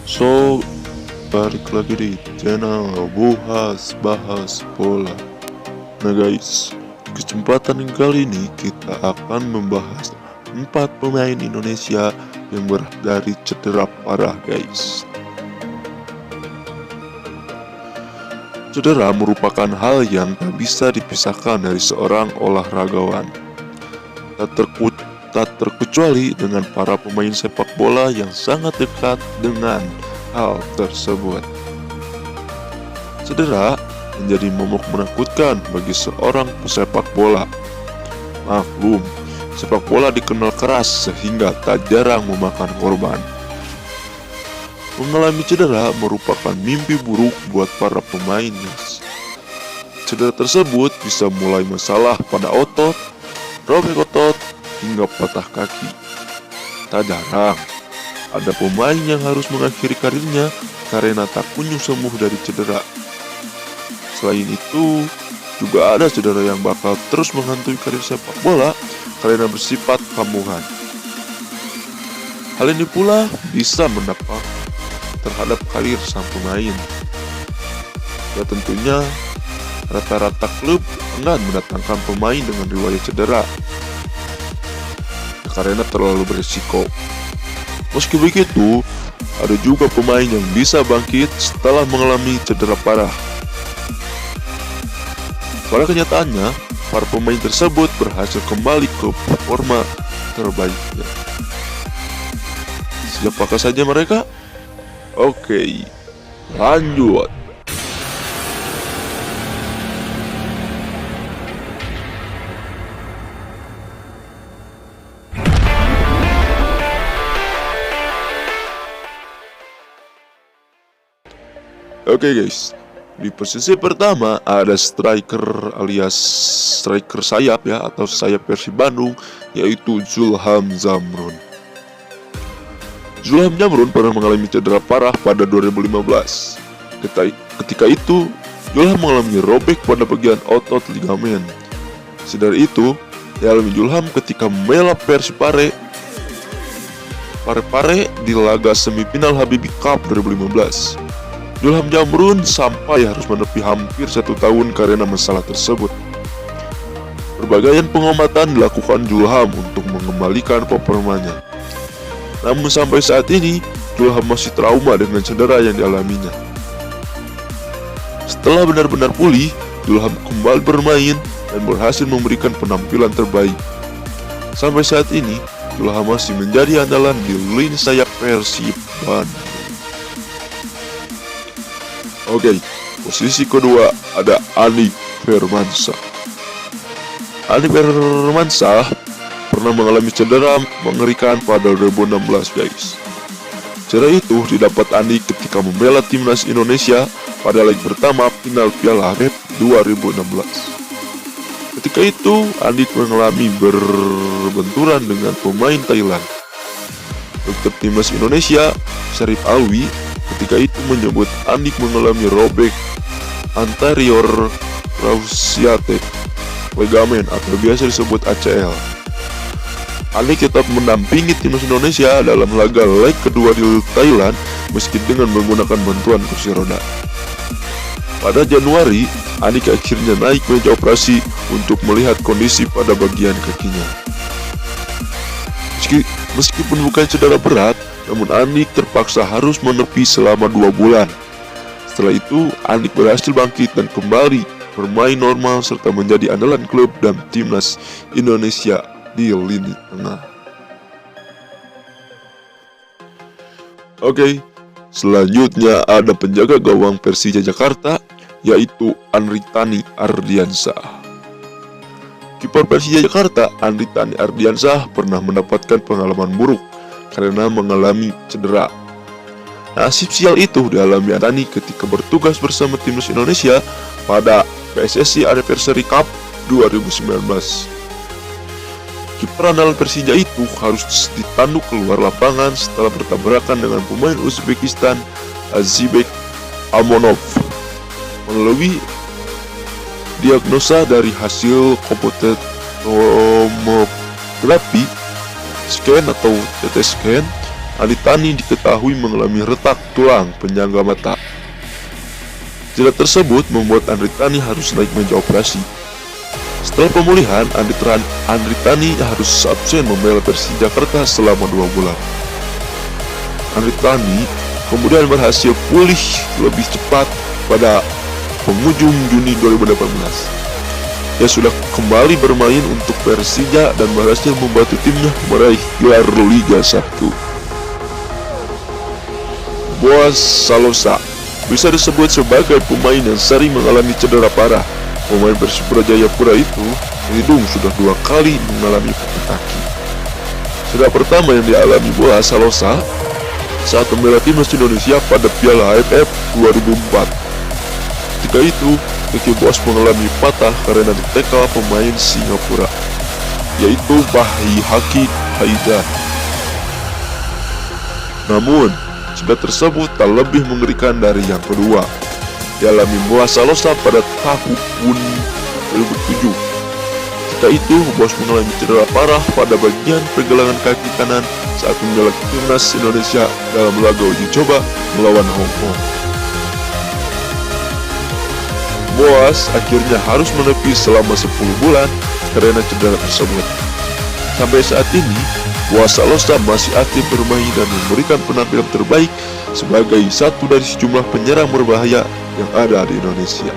So, balik lagi di channel Bahas Bola. Nah guys, kesempatan kali ini kita akan membahas 4 pemain Indonesia yang dari cedera parah guys. Cedera merupakan hal yang tak bisa dipisahkan dari seorang olahragawan. Tak terkecuali dengan para pemain sepak bola yang sangat dekat dengan hal tersebut. Cedera menjadi momok menakutkan bagi seorang pesepak bola. Maklum, sepak bola dikenal keras sehingga tak jarang memakan korban. Mengalami cedera merupakan mimpi buruk buat para pemainnya. Cedera tersebut bisa mulai masalah pada otot, robek otot, hingga patah kaki. Tak jarang ada pemain yang harus mengakhiri karirnya karena tak kunjung sembuh dari cedera. Selain itu, juga ada cedera yang bakal terus menghantui karir sepak bola karena bersifat kambuhan. Hal ini pula bisa mendampak terhadap karir sang pemain. Ya tentunya, rata-rata klub enggan mendatangkan pemain dengan riwayat cedera karena terlalu berisiko. Meski begitu, ada juga pemain yang bisa bangkit setelah mengalami cedera parah. Pada kenyataannya, para pemain tersebut berhasil kembali ke performa terbaiknya. Siapakah saja mereka? Oke, lanjut. Oke guys, di posisi pertama ada striker alias striker sayap ya, atau sayap Persib Bandung, yaitu Zulham Zamrun. Zulham Zamrun pernah mengalami cedera parah pada 2015. Ketika itu, Zulham mengalami robek pada bagian otot ligamen. Cedera itu dialami Zulham ketika membela Persib Parepare di laga semifinal Habibie Cup 2015. Zulham Zamrun sampai harus menepi hampir 1 tahun karena masalah tersebut. Berbagai pengobatan dilakukan Zulham untuk mengembalikan performanya. Namun sampai saat ini, Zulham masih trauma dengan cedera yang dialaminya. Setelah benar-benar pulih, Zulham kembali bermain dan berhasil memberikan penampilan terbaik. Sampai saat ini, Zulham masih menjadi andalan di lini sayap Persib Bandung. Oke, posisi kedua ada Andik Firmansyah. Andik Firmansyah pernah mengalami cedera mengerikan pada 2016 guys. Cedera itu didapat Andik ketika membela timnas Indonesia pada leg pertama final Piala AFF 2016. Ketika itu, Andik mengalami berbenturan dengan pemain Thailand. Dokter timnas Indonesia, Syarif Alwi, ketika itu menyebut Andik mengalami robek anterior cruciate ligamen atau biasa disebut ACL. Andik tetap mendampingi timnas Indonesia dalam laga leg kedua di Thailand meski dengan menggunakan bantuan kursi roda. Pada Januari, Andik akhirnya naik meja operasi untuk melihat kondisi pada bagian kakinya. Meskipun bukan cedera berat, namun Andik terpaksa harus menepi selama 2 bulan. Setelah itu, Andik berhasil bangkit dan kembali bermain normal serta menjadi andalan klub dan timnas Indonesia di lini tengah. Oke, selanjutnya ada penjaga gawang Persija Jakarta, yaitu Andritani Ardiansyah. Kiper Persija Jakarta, Andritani Ardiansyah pernah mendapatkan pengalaman buruk karena mengalami cedera. Nasib sial itu dialami Andritani ketika bertugas bersama timnas Indonesia pada PSSI Anniversary Cup 2019. Kiper andalan Persija itu harus ditanduk keluar lapangan setelah bertabrakan dengan pemain Uzbekistan Azizbek Amonov. Melalui diagnosa dari hasil komputer tomografi scan atau CT scan, Andritani diketahui mengalami retak tulang penyangga mata. Cedera tersebut membuat Andritani harus naik meja operasi. Setelah pemulihan, Andritani harus absen membela Persija Jakarta selama 2 bulan. Andritani kemudian berhasil pulih lebih cepat pada penghujung Juni 2018. Ia sudah kembali bermain untuk Persija dan berhasil membantu timnya meraih gelar Liga 1. Boaz Salosa bisa disebut sebagai pemain yang sering mengalami cedera parah. Pemain Persipura Jayapura itu hidung sudah 2 kali mengalami patah kaki. Cedera pertama yang dialami Boaz Salosa saat membela timnas Indonesia pada Piala AFF 2004. Ketika itu, kaki Boaz mengalami patah karena ditekel pemain Singapura, yaitu Bahi Haki Haidar. Namun, cedera tersebut tak lebih mengerikan dari yang kedua, dialami Boaz Salosa pada tahun 2007. Ketika itu, Boaz mengalami cedera parah pada bagian pergelangan kaki kanan saat membela timnas Indonesia dalam laga uji coba melawan Hong Kong. Boaz akhirnya harus menepi selama 10 bulan karena cedera tersebut. Sampai saat ini, Boaz Salosa masih aktif bermain dan memberikan penampilan terbaik sebagai satu dari sejumlah penyerang berbahaya yang ada di Indonesia.